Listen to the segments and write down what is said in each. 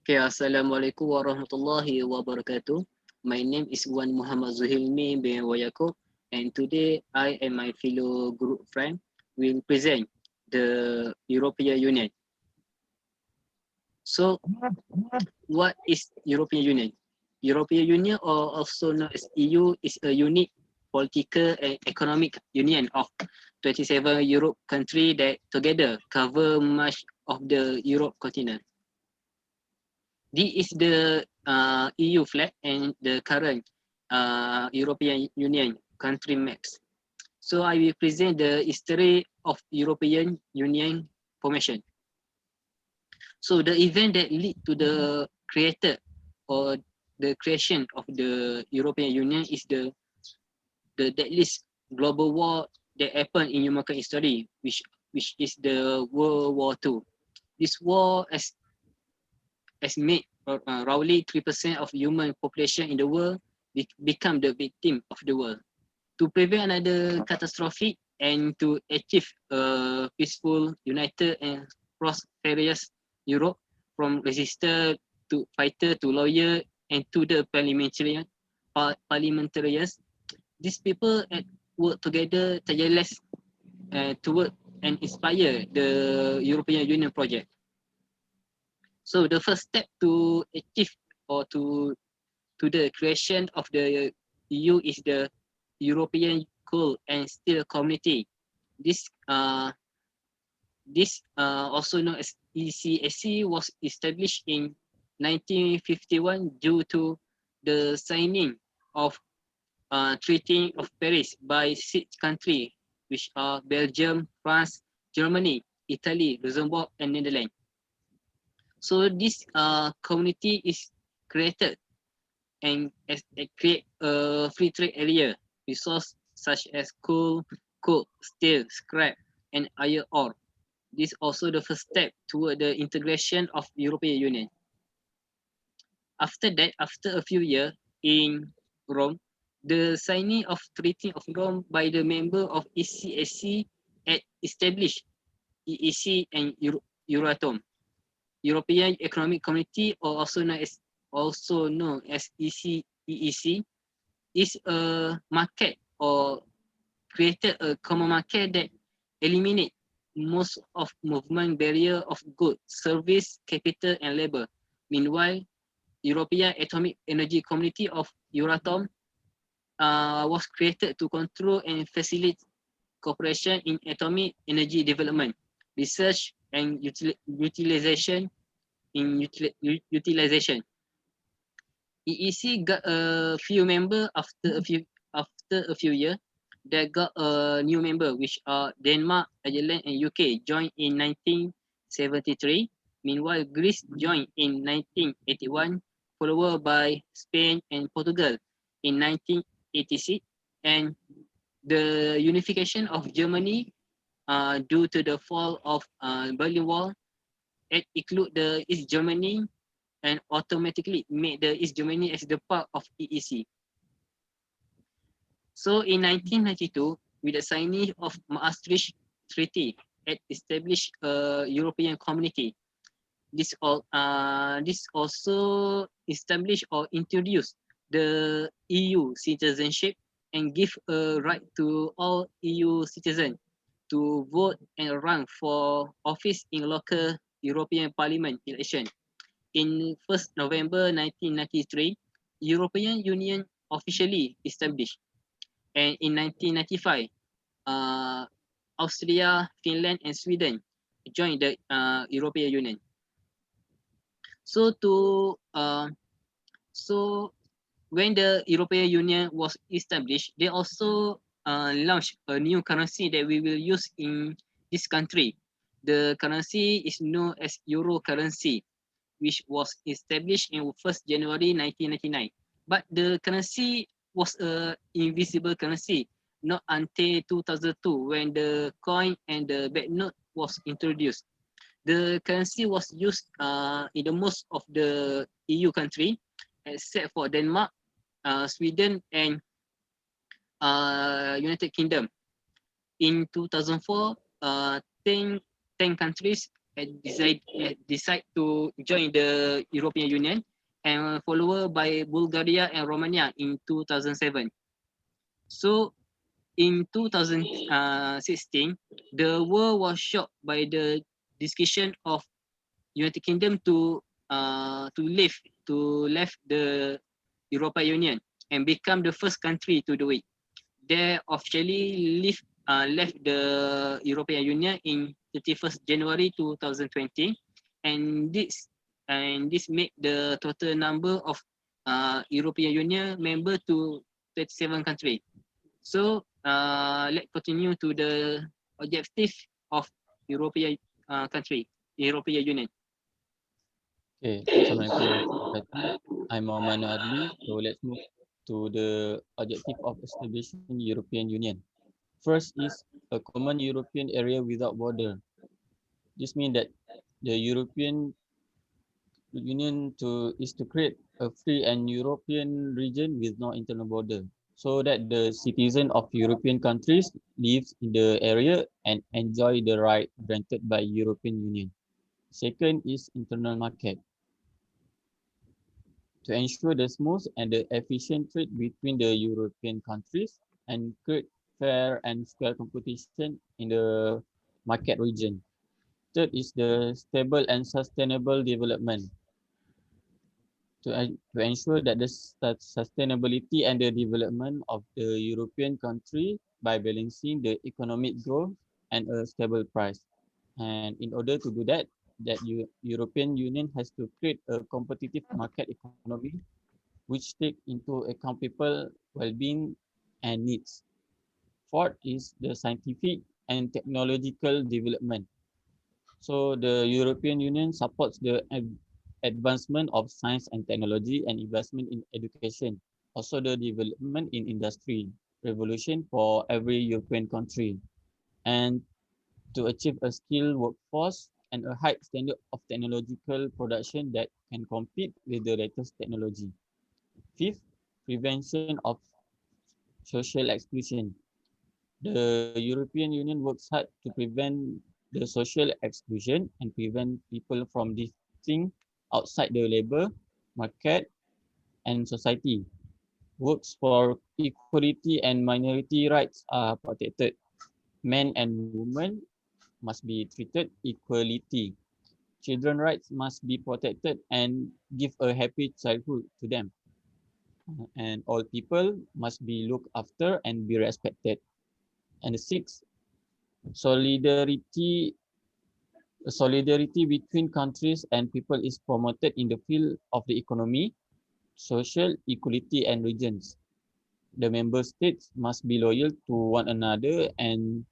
Okay, Assalamualaikum warahmatullahi wabarakatuh. My name is Wan Muhammad Zulhilmi bin Wayako, and today I and my fellow group friend will present the European Union. So, what is European Union? European Union, or also known as EU, is a unique political and economic union of 27 Europe countries that together cover much of the Europe continent. This is the EU flag and the current European Union country maps. So I will present the history of European Union formation. So the event that lead to the creator or the creation of the European Union is the deadliest global war that happened in human history, which is the World War II. This war has made roughly 3% of human population in the world become the victim of the war. To prevent another catastrophe and to achieve a peaceful, united, and prosperous Europe, from resistor to fighter to lawyer and to the parliamentarians, these people work together tireless to work and inspire the European Union project. So the first step to achieve or to the creation of the EU is the European Coal and Steel Community. This also known as ECAC was established in 1951 due to the signing of Treaty of Paris by 6 countries, which are Belgium, France, Germany, Italy, Luxembourg, and Netherlands. So this community is created and create a free trade area, resource such as coal, coke, steel, scrap, and iron ore. This is also the first step toward the integration of European Union. After that, after a few years in Rome, the signing of Treaty of Rome by the member of ECAC established EEC and Euratom. European Economic Community, or also known as EEC, is a market or created a common market that eliminate most of movement barrier of goods, service, capital, and labor. Meanwhile, European Atomic Energy Community of Euratom was created to control and facilitate cooperation in atomic energy development, research, and utilization. EEC got a few members after a few years. They got a new member, which are Denmark, Ireland, and UK, joined in 1973. Meanwhile, Greece joined in 1981, followed by Spain and Portugal in 1986, and the unification of Germany due to the fall of Berlin Wall, it include the East Germany and automatically made the East Germany as the part of EEC. So in 1992, with the signing of Maastricht Treaty, it established a European community. This also established or introduced the EU citizenship and give a right to all EU citizens to vote and run for office in local European Parliament election. In 1st November 1993, European Union officially established. And in 1995, Austria, Finland, and Sweden joined the European Union. So when the European Union was established, they also launched a new currency that we will use in this country. The currency is known as Euro currency, which was established in 1st January 1999. But the currency was an invisible currency, not until 2002 when the coin and the banknote was introduced. The currency was used in the most of the EU country, except for Denmark, Sweden, and United Kingdom. In 2004, 10 countries decide to join the European Union, and followed by Bulgaria and Romania in 2007. So in 2016, the world was shocked by the decision of United Kingdom to left the European Union and become the first country to do it. They officially left the European Union in 31st January 2020, and this made the total number of European Union member to 37 countries. So let's continue to the objective of European European Union. Okay, Assalamualaikum warahmatullahi wabarakatuh. I'm Muhammad ADLI. So let's move to the objective of establishing European Union. First is a common European area without border. This means that the European Union is to create a free and European region with no internal border, so that the citizen of European countries lives in the area and enjoy the right granted by European Union. Second is internal market. To ensure the smooth and the efficient trade between the European countries and create fair and square competition in the market region. Third is the stable and sustainable development. To ensure that the sustainability and the development of the European country by balancing the economic growth and a stable price. And in order to do that, European Union has to create a competitive market economy which take into account people well-being and needs. Fourth is the scientific and technological development. So the European Union supports the advancement of science and technology and investment in education. Also the development in industry revolution for every European country. And to achieve a skilled workforce and a high standard of technological production that can compete with the latest technology. Fifth, prevention of social exclusion. The European Union works hard to prevent the social exclusion and prevent people from drifting outside the labor market and society. Works for equality and minority rights are protected. Men and women must be treated equality. Children rights must be protected and give a happy childhood to them. And all people must be looked after and be respected. And six, solidarity solidarity between countries and people is promoted in the field of the economy, social equality and regions. The member states must be loyal to one another, and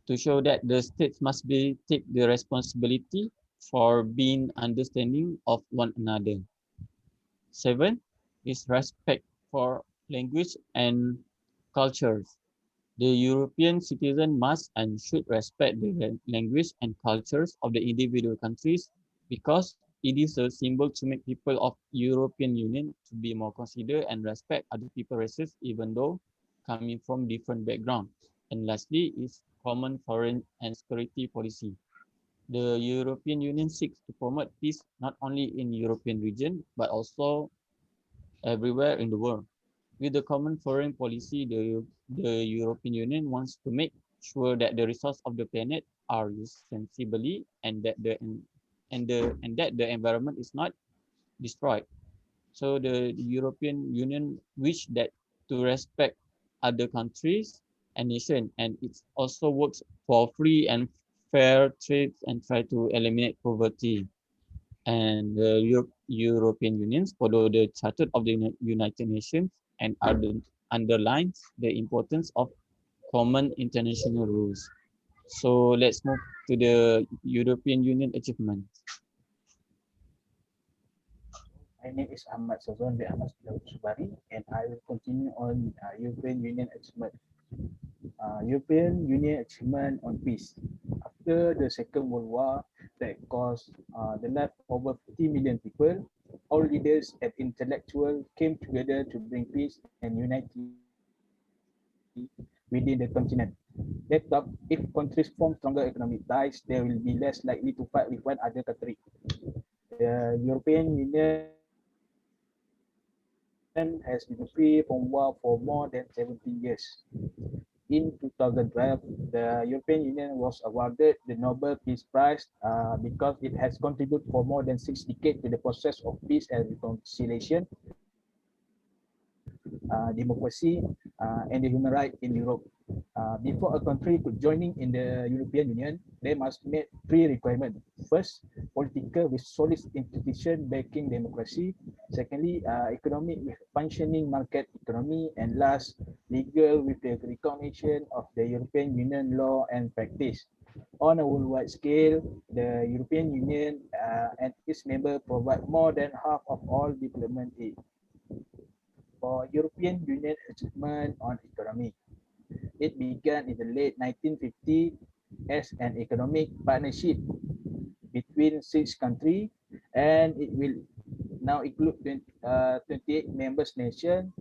to show that the states must be take the responsibility for being understanding of one another. Seven is respect for language and cultures. The European citizen must and should respect the language and cultures of the individual countries because it is a symbol to make people of European Union to be more considerate and respect other people races even though coming from different backgrounds. And lastly is common foreign and security policy. The European Union seeks to promote peace not only in European region but also everywhere in the world. With the common foreign policy, the European Union wants to make sure that the resources of the planet are used sensibly and that the environment is not destroyed. So the European Union wish that to respect other countries and nations, and it also works for free and fair trade and try to eliminate poverty. And the European Union follow the Charter of the United Nations and underlines the importance of common international rules. So let's move to the European Union achievements. My name is SYAZWAN bin SUBARI, and I will continue on European Union achievement. European Union achievement on peace. After the Second World War that caused the life of over 50 million people, all leaders and intellectuals came together to bring peace and unity within the continent. That if countries form stronger economic ties, they will be less likely to fight with one other country. The European Union has been free from war for more than 17 years. In 2012, the European Union was awarded the Nobel Peace Prize because it has contributed for more than 6 decades to the process of peace and reconciliation, democracy, and the human rights in Europe. Before a country could joining in the European Union, they must meet three requirements. First, political with solid institution backing democracy. Secondly, economic with functioning market economy. And last, legal with the recognition of the European Union law and practice. On a worldwide scale, the European Union and its members provide more than half of all development aid. For European Union achievement on economy, it began in the late 1950s as an economic partnership between 6 countries, and it will now include 28 member nations,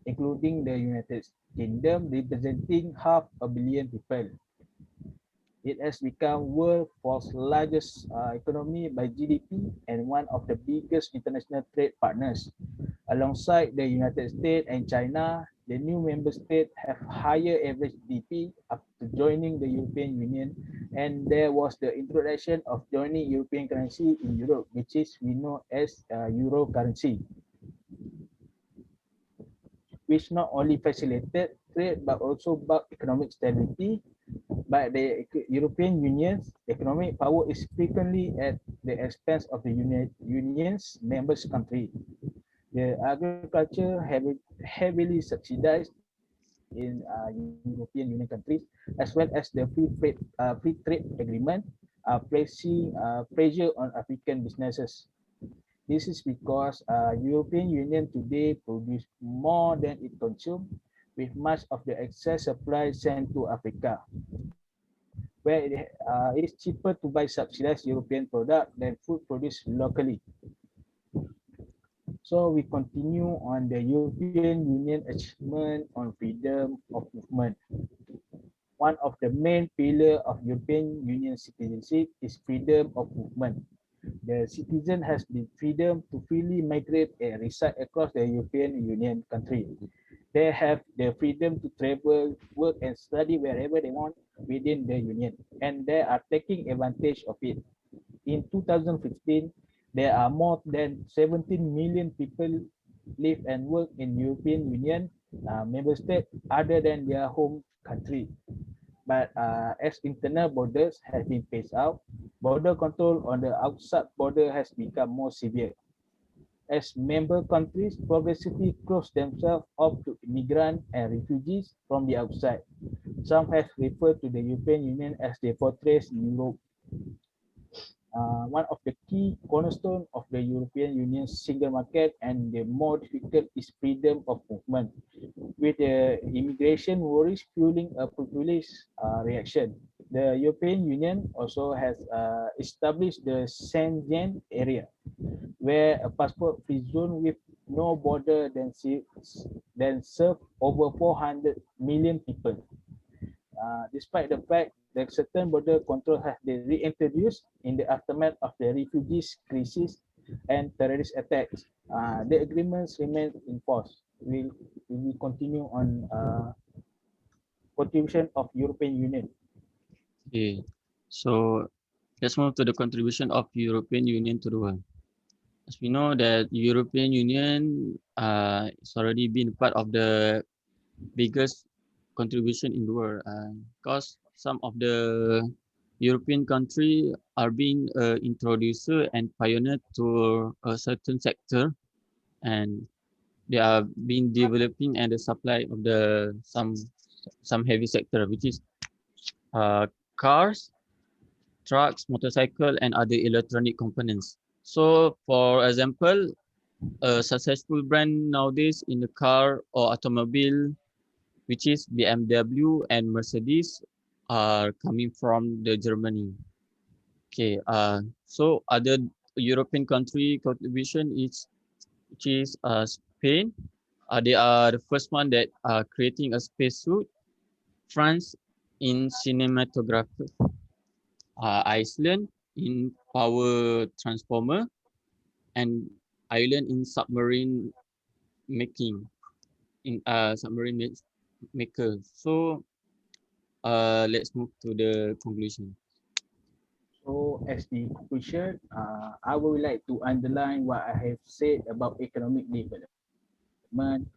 including the United Kingdom, representing half a billion people. It has become world's fourth largest economy by GDP and one of the biggest international trade partners. Alongside the United States and China, the new member states have higher average GDP after joining the European Union, and there was the introduction of joining European currency in Europe, which is we know as Euro currency, which not only facilitated trade but also brought economic stability. But the European Union's economic power is frequently at the expense of the Union's members country. The agriculture heavily subsidized in European Union countries, as well as the free trade agreement, placing pressure on African businesses. This is because European Union today produce more than it consumes, with much of the excess supply sent to Africa, where it is cheaper to buy subsidized European product than food produced locally. So we continue on the European Union achievement on freedom of movement. One of the main pillars of European Union citizenship is freedom of movement. The citizen has the freedom to freely migrate and reside across the European Union country. They have the freedom to travel, work and study wherever they want within the Union, and they are taking advantage of it. In 2015, there are more than 17 million people live and work in European Union member states other than their home country. But as internal borders have been phased out, border control on the outside border has become more severe. As member countries progressively close themselves off to immigrants and refugees from the outside, some have referred to the European Union as the fortress Europe. One of the key cornerstones of the European Union's single market and the more difficult is freedom of movement, with the immigration worries fueling a populist reaction. The European Union also has established the Schengen area, where a passport-free zone with no border then serve over 400 million people. Despite the fact that certain border control has been reintroduced in the aftermath of the refugees crisis and terrorist attacks, the agreements remain in force. We will continue on contribution of European Union. Okay, so let's move to the contribution of European Union to the world. As we know that European Union it's already been part of the biggest contribution in the world, because some of the European countries are being introducer and pioneer to a certain sector, and they are being developing and the supply of the some heavy sector, which is cars, trucks, motorcycle, and other electronic components. So, for example, a successful brand nowadays in the car or automobile, which is BMW and Mercedes, are coming from the Germany. Okay, so other European country contribution is which is Spain. They are the first one that are creating a spacesuit. France in cinematography, Iceland in power transformer, and Ireland in submarine making, in submarine maker. So let's move to the conclusion. So as the conclusion, I would like to underline what I have said about economic development,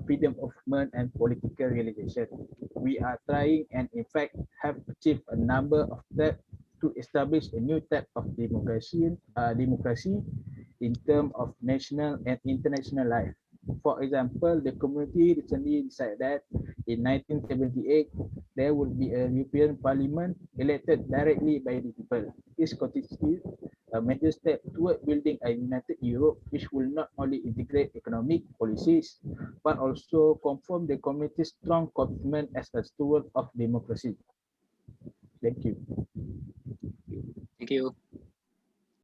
freedom of movement and political realization. We are trying and in fact have achieved a number of steps to establish a new type of democracy in terms of national and international life. For example, the community recently decided that in 1978 there would be a European Parliament elected directly by the people. This constitutes a major step toward building a united Europe which will not only integrate economic policies but also confirm the community's strong commitment as a steward of democracy. Thank you. Thank you.